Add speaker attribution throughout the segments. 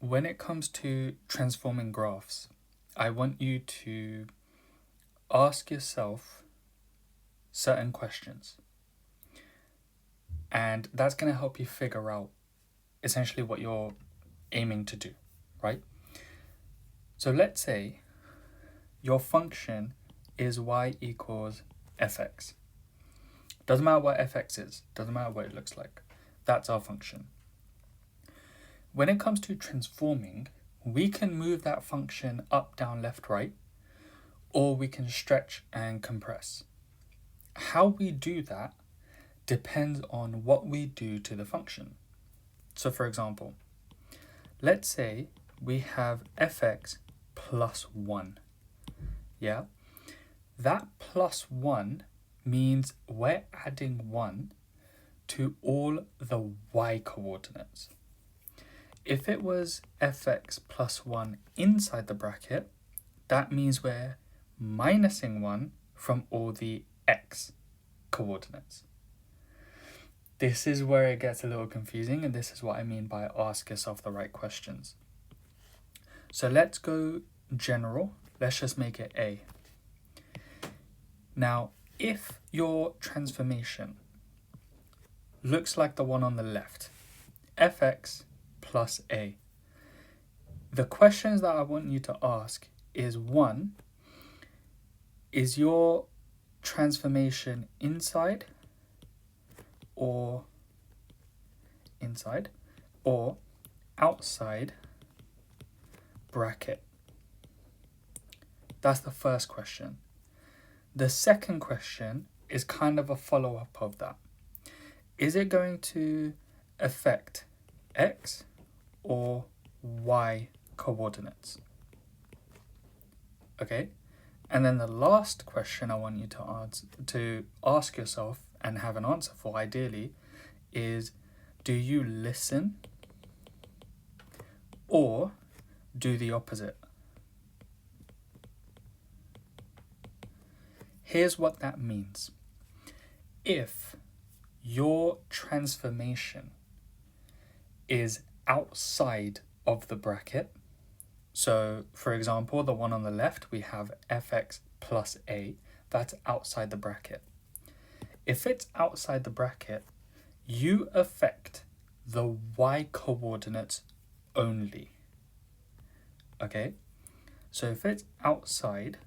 Speaker 1: when it comes to transforming graphs, I want you to ask yourself certain questions. And that's going to help you figure out essentially what you're aiming to do, right? So let's say your function is y equals fx. Doesn't matter what fx is, doesn't matter what it looks like. That's our function. When it comes to transforming, we can move that function up, down, left, right, or we can stretch and compress. How we do that depends on what we do to the function. So for example, let's say we have fx plus 1. Yeah? That plus 1 means we're adding 1 to all the y coordinates. If it was fx plus 1 inside the bracket, that means we're minusing 1 from all the x coordinates. This is where it gets a little confusing, and this is what I mean by ask yourself the right questions. So let's go general. Let's just make it A. Now, if your transformation looks like the one on the left, fx plus A, the questions that I want you to ask is, 1, is your transformation inside or outside bracket? That's the first question. The second question is kind of a follow-up of that. Is it going to affect x or y coordinates? Okay? And then the last question I want you to ask yourself and have an answer for, ideally, is, do you listen or do the opposite? Here's what that means. If your transformation is outside of the bracket, so for example, the one on the left, we have fx plus a, that's outside the bracket. If it's outside the bracket, you affect the y coordinates only. Okay? So if it's outside,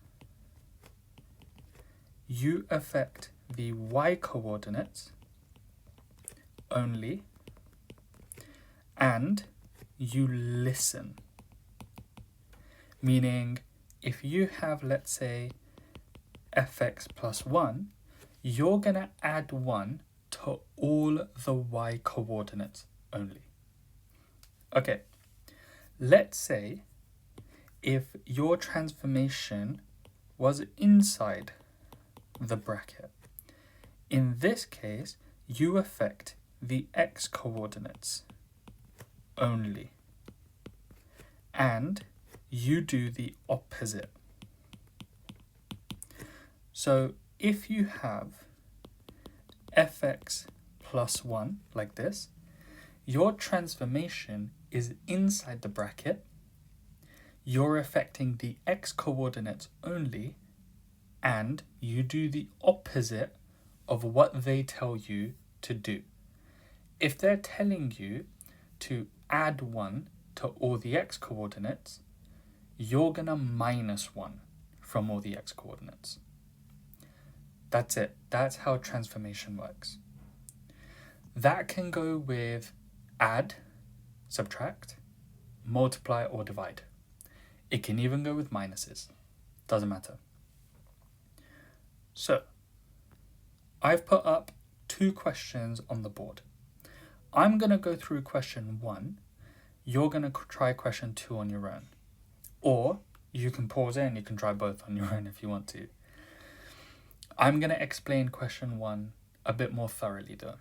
Speaker 1: you affect the y coordinates only, and you listen. Meaning, if you have, let's say, fx plus 1, you're going to add 1 to all the y coordinates only. Okay, let's say if your transformation was inside the bracket. In this case, you affect the x coordinates only, and you do the opposite. So if you have fx plus 1 like this, your transformation is inside the bracket, you're affecting the x coordinates only, and you do the opposite of what they tell you to do. If they're telling you to add 1 to all the x coordinates, you're going to minus 1 from all the x coordinates. That's it. That's how transformation works. That can go with add, subtract, multiply, or divide. It can even go with minuses. Doesn't matter. So, I've put up 2 questions on the board. I'm going to go through question 1. You're going to try question 2 on your own. Or you can pause it and you can try both on your own if you want to. I'm going to explain question 1 a bit more thoroughly though.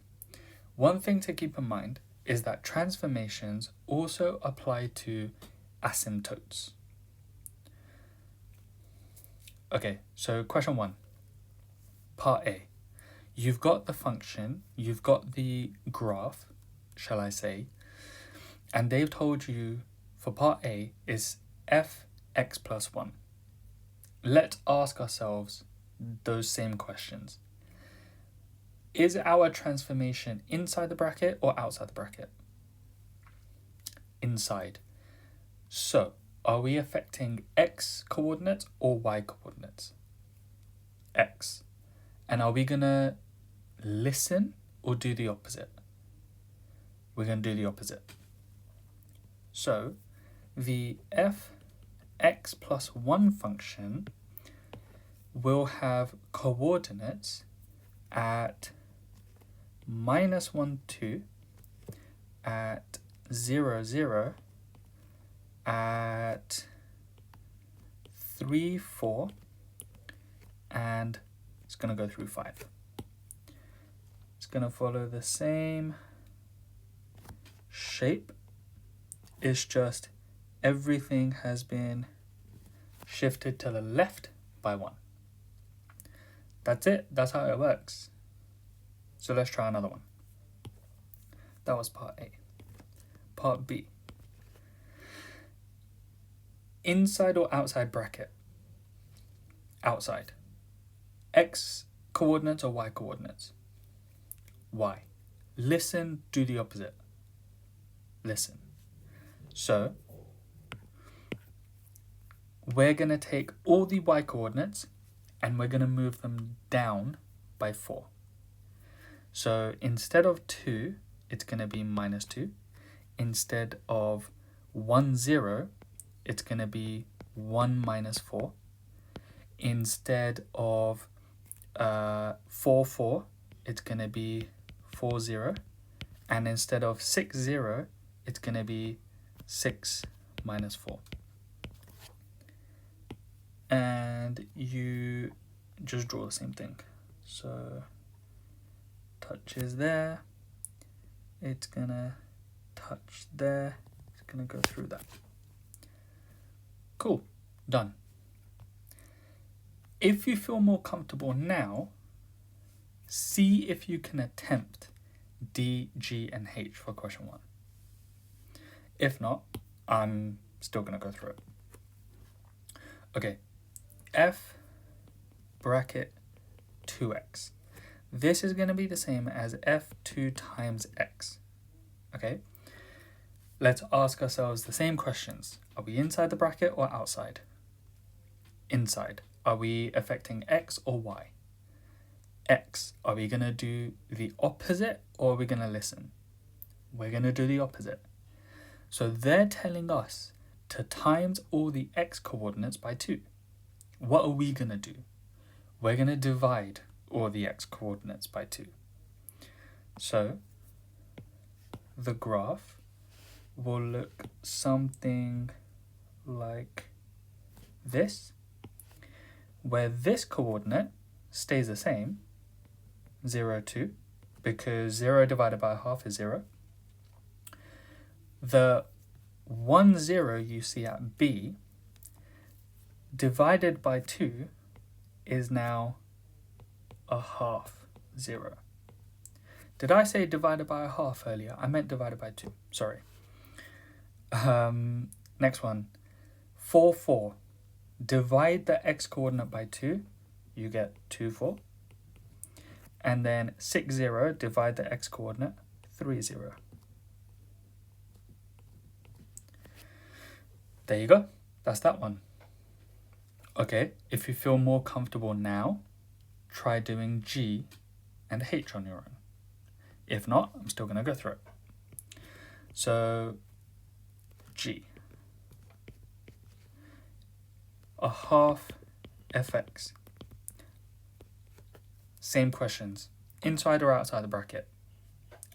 Speaker 1: One thing to keep in mind is that transformations also apply to asymptotes. Okay, so question 1, part A. You've got the function, you've got the graph, shall I say, and they've told you for part A is f(x plus 1). Let's ask ourselves those same questions. Is our transformation inside the bracket or outside the bracket? Inside. So, are we affecting x coordinates or y coordinates? X. And are we going to listen or do the opposite? We're going to do the opposite. So, the f(x plus 1) function will have coordinates at -1, 2, at 0, 0, at 3, 4, and it's going to go through 5. It's going to follow the same shape. It's just everything has been shifted to the left by 1. That's it. That's how it works. So let's try another one. That was part A. Part B. Inside or outside bracket? Outside. X coordinates or y coordinates? Y. Listen, do the opposite. Listen. So, we're going to take all the y coordinates and we're going to move them down by 4. So, instead of 2, it's going to be -2. Instead of 1, 0, it's going to be 1 minus 4. Instead of 4, 4, it's going to be 4, 0. And instead of 6, 0, it's going to be 6 minus 4. And you just draw the same thing. So, touch is there. It's going to touch there. It's going to go through that. Cool. Done. If you feel more comfortable now, see if you can attempt D, G, and H for question 1. If not, I'm still going to go through it. Okay. F bracket 2x. This is going to be the same as f2 times x. Okay? Let's ask ourselves the same questions. Are we inside the bracket or outside? Inside. Are we affecting x or y? X. Are we going to do the opposite or are we going to listen? We're going to do the opposite. So they're telling us to times all the x coordinates by 2. What are we going to do? We're going to divide all the x coordinates by 2. So the graph will look something like this, where this coordinate stays the same, 0, 2, because 0 divided by half is 0. The 1, 0 you see at B divided by 2 is now a half 0. Did I say divided by a half earlier? I meant divided by 2. Sorry. Next one. 4, 4. Divide the x coordinate by 2. You get 2, 4. And then 6, 0. Divide the x coordinate. 3, 0. There you go. That's that one. Okay, if you feel more comfortable now, try doing G and H on your own. If not, I'm still going to go through it. So, G. A half fx. Same questions. Inside or outside the bracket?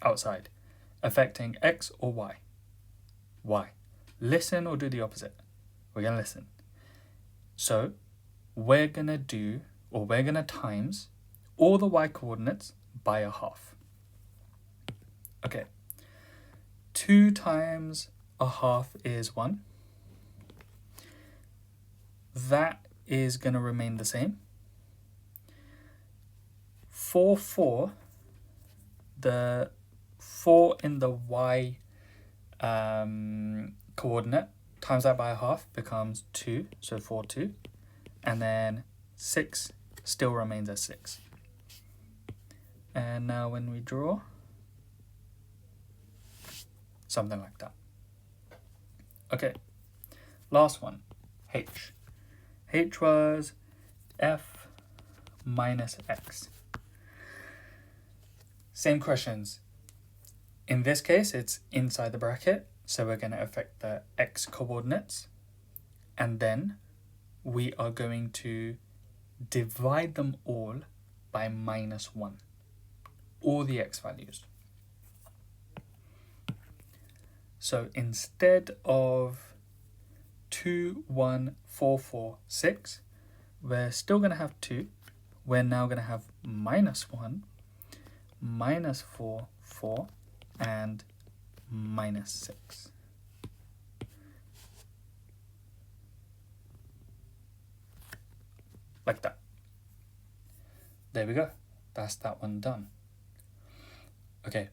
Speaker 1: Outside. Affecting x or y? Y. Listen or do the opposite? We're going to listen. So, we're going to times all the y coordinates by a half. Okay. 2 times a half is 1. That is going to remain the same. 4, 4, the 4 in the y coordinate times that by a half becomes 2, so 4, 2. And then 6 still remains as 6. And now when we draw, something like that. Okay, last one, h. H was f minus x. Same questions. In this case, it's inside the bracket, so we're going to affect the x coordinates. And then we are going to divide them all by -1, all the x values. So instead of 2, 1, 4, 4, 6, we're still going to have 2. We're now going to have -1, -4, 4, and -6. Like that. There we go. That's that one done. Okay.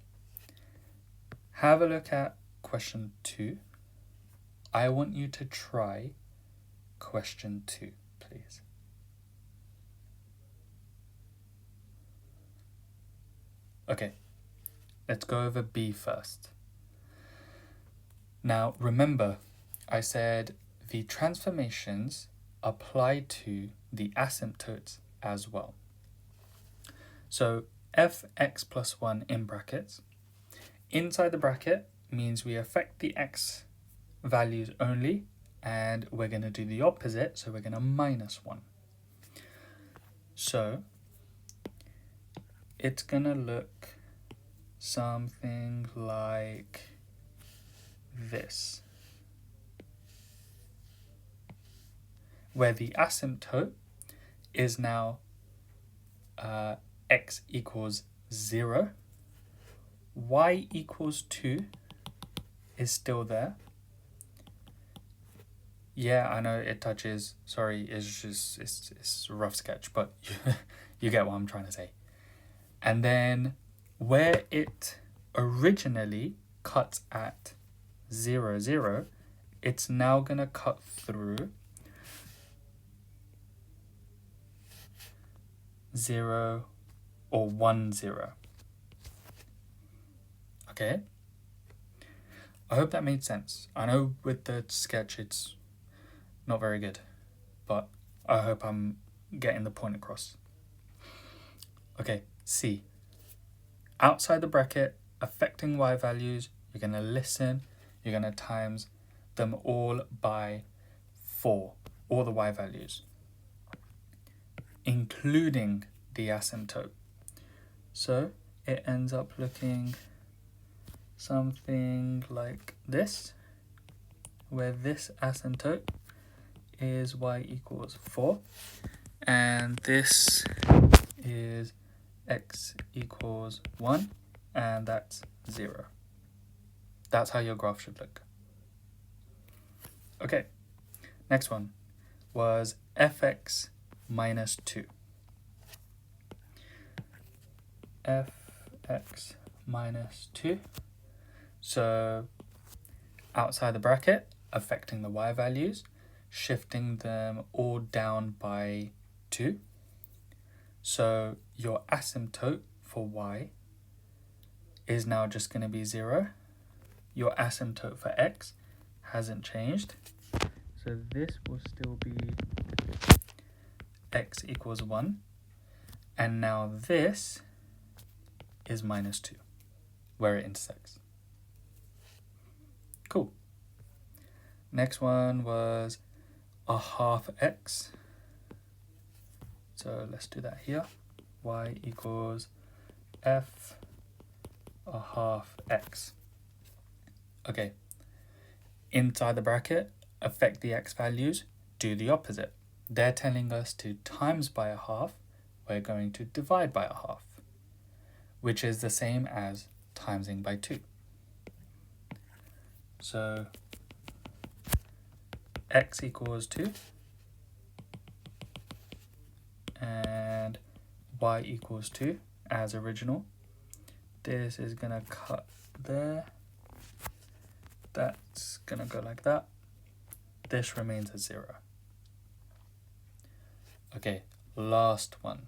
Speaker 1: Have a look at question 2. I want you to try question 2, please. Okay, let's go over B first. Now, remember, I said the transformations apply to the asymptotes as well. So fx plus 1 in brackets. Inside the bracket means we affect the x values only, and we're going to do the opposite, so we're going to -1. So it's going to look something like this, where the asymptote is now x equals 0, y equals 2 is still there. Yeah, I know it touches, sorry, it's a rough sketch, but you get what I'm trying to say. And then where it originally cuts at 0, 0, it's now going to cut through 0 or 1, 0. Okay? I hope that made sense. I know with the sketch it's not very good, but I hope I'm getting the point across. Okay, C. Outside the bracket, affecting y values, you're going to listen, you're going to times them all by 4, all the y values, including the asymptote. So it ends up looking something like this, where this asymptote is y equals 4, and this is x equals 1, and that's 0. That's how your graph should look. Okay, next one was fx minus 2. Fx minus 2. So outside the bracket, affecting the y values, shifting them all down by 2. So your asymptote for y is now just going to be 0. Your asymptote for x hasn't changed. So this will still be x equals 1. And now this is minus 2, where it intersects. Cool. Next one was a half x. So let's do that here. Y equals f a half x. Okay. Inside the bracket, affect the x values, do the opposite. They're telling us to times by a half. We're going to divide by a half, which is the same as timesing by 2. So x equals 2 and y equals 2 as original. This is going to cut there. That's going to go like that. this remains at 0. Okay, last one.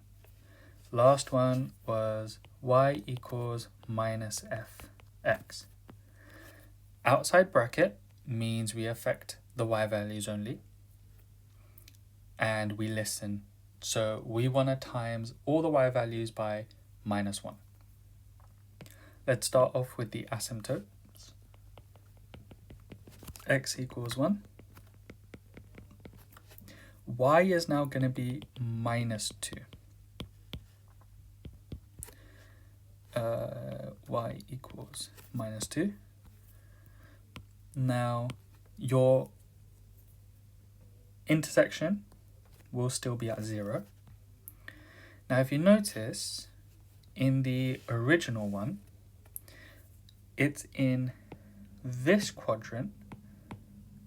Speaker 1: Last one was y equals minus fx. Outside bracket means we affect the y values only, and we listen. So we want to times all the y values by minus 1. Let's start off with the asymptotes. X equals 1. Y is now going to be minus 2. Y equals minus 2. Now, your intersection will still be at 0. Now, if you notice, in the original one, it's in this quadrant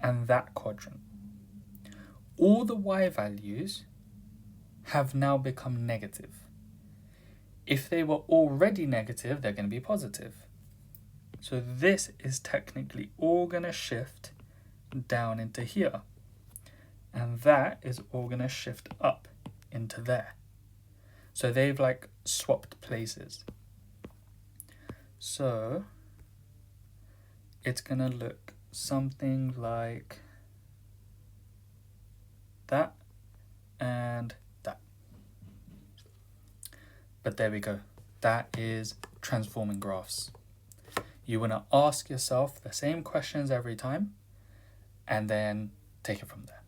Speaker 1: and that quadrant. All the y values have now become negative. If they were already negative, they're going to be positive. So this is technically all going to shift down into here. And that is all going to shift up into there. So they've like swapped places. So it's going to look something like that and that. But there we go. That is transforming graphs. You want to ask yourself the same questions every time and then take it from there.